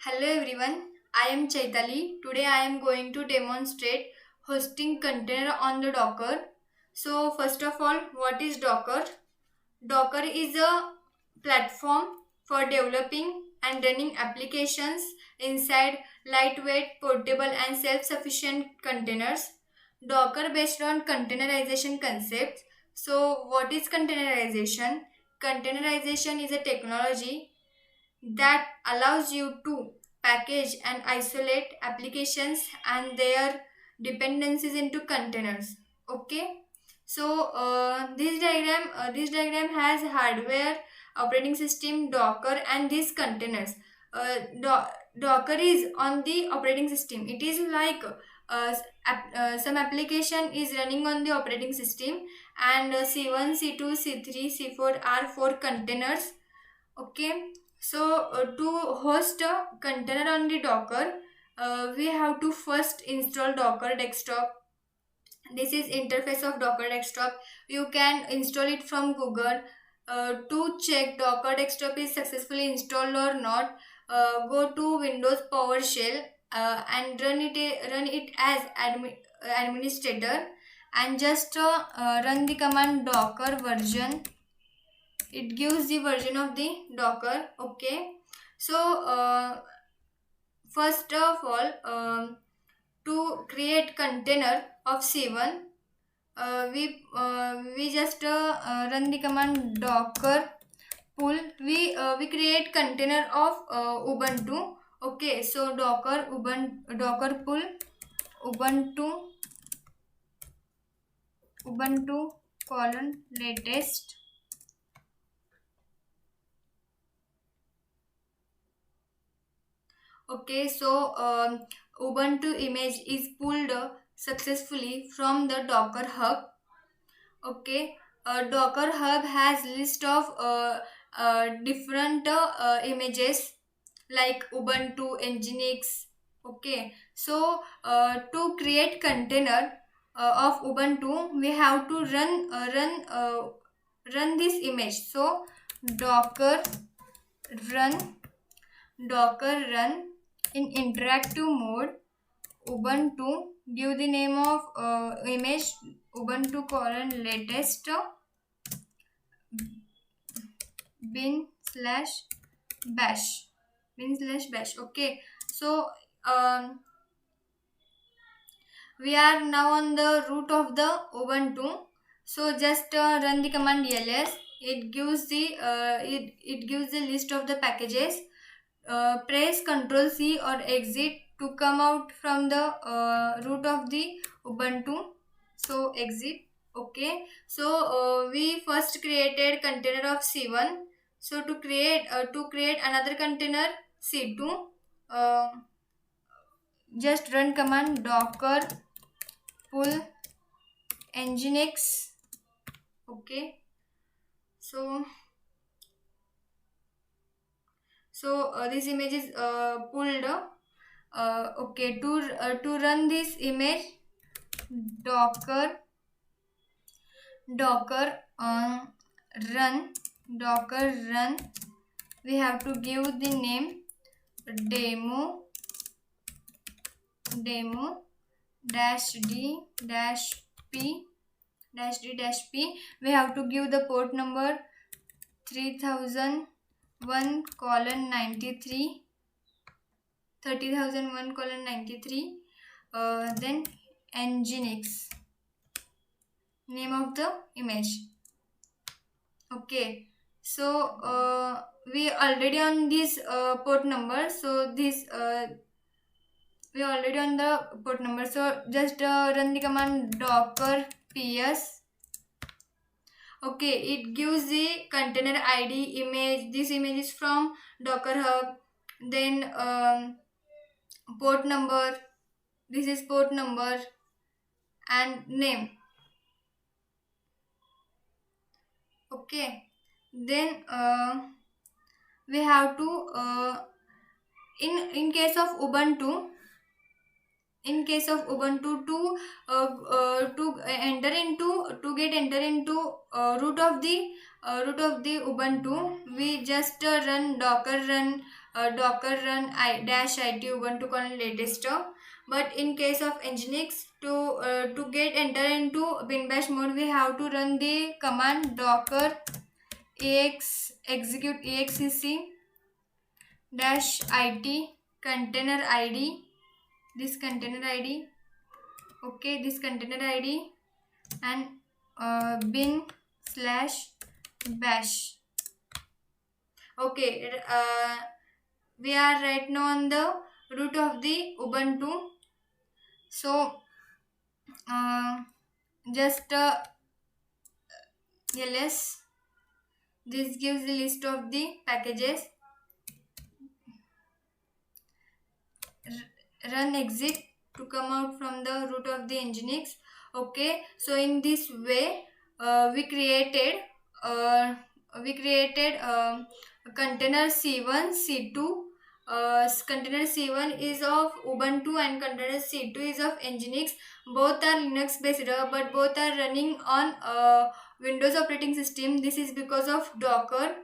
Hello everyone, I am Chaitali. Today I am going to demonstrate hosting container on the Docker. So first of all, what is Docker? Docker is a platform for developing and running applications inside lightweight, portable and self-sufficient containers. Docker based on containerization concepts. So what is containerization? Containerization is a technology that allows you to package and isolate applications and their dependencies into containers. Okay, so this diagram has hardware, operating system, docker and these containers. Docker is on the operating system. It is like some application is running on the operating system, and c1, c2, c3, c4 are four containers. Okay, so to host a container on the Docker, we have to first install Docker Desktop. This is interface of Docker Desktop. You can install it from Google. To check Docker Desktop is successfully installed or not, go to Windows PowerShell and run it as administrator, and just run the command docker version. It gives the version of the docker. Okay, so first of all, to create container of c1, we just run the command docker pull. We create container of ubuntu. Okay, so docker pull ubuntu ubuntu colon latest. Okay, so Ubuntu image is pulled successfully from the Docker Hub. Okay, Docker Hub has list of different images like Ubuntu, Nginx. Okay, so to create container of Ubuntu, we have to run this image. So Docker run Docker run in interactive mode Ubuntu. Give the name of image Ubuntu colon latest bin slash bash. Okay, so um, we are now on the root of the Ubuntu. So just run the command ls. It gives the list of the packages. Press Ctrl C or exit to come out from the root of the Ubuntu. So exit. Okay, so we first created container of c1. So to create another container c2, uh, just run command docker pull nginx. Okay, so this image is pulled. Okay, to run this image, docker docker run docker run. We have to give the name demo dash d dash p We have to give the port number 3001 colon 93 30001 colon 93. Then nginx, name of the image. Okay, so we already on this port number. So this we already on the port number. So just run the command docker ps. Okay, it gives the container id image. This image is from docker hub. Then port number, this is port number, and name. Okay, then we have to in case of ubuntu to get enter into root of the ubuntu, we just run docker run docker run dash it ubuntu colon latest. But in case of nginx, to get enter into bin bash mode, we have to run the command docker execute exec dash it container id, this container id, okay, this container id, and bin slash bash. Okay, we are right now on the root of the ubuntu. So just ls, this gives the list of the packages. Run exit to come out from the root of the nginx. Okay, so in this way we created container c1 c2. Container c1 is of ubuntu and container c2 is of nginx. Both are linux based, but both are running on windows operating system. This is because of docker.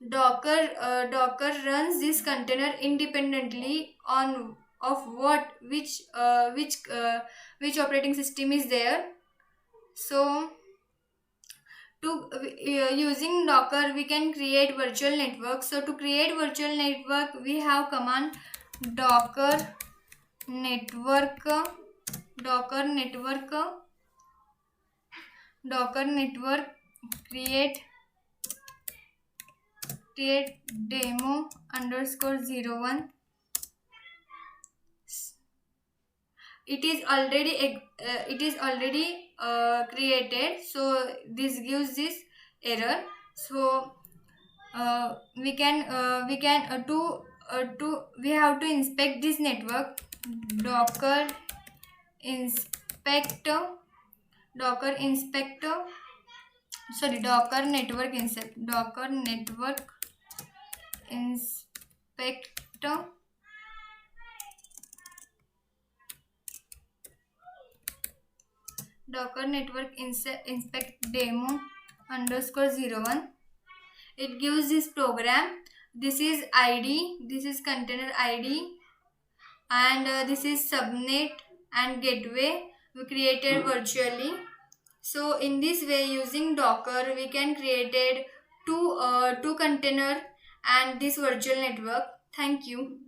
Docker runs this container independently on of which operating system is there. So using docker we can create virtual network. So to create virtual network, we have command docker network create demo underscore 01. It is already created, so this gives this error. So we have to inspect this network. Docker inspector docker network inspector docker network inspect demo underscore 01. It gives this program. This is id, this is container id, and this is subnet and gateway we created virtually. So in this way, using docker we can created two container and this virtual network. Thank you.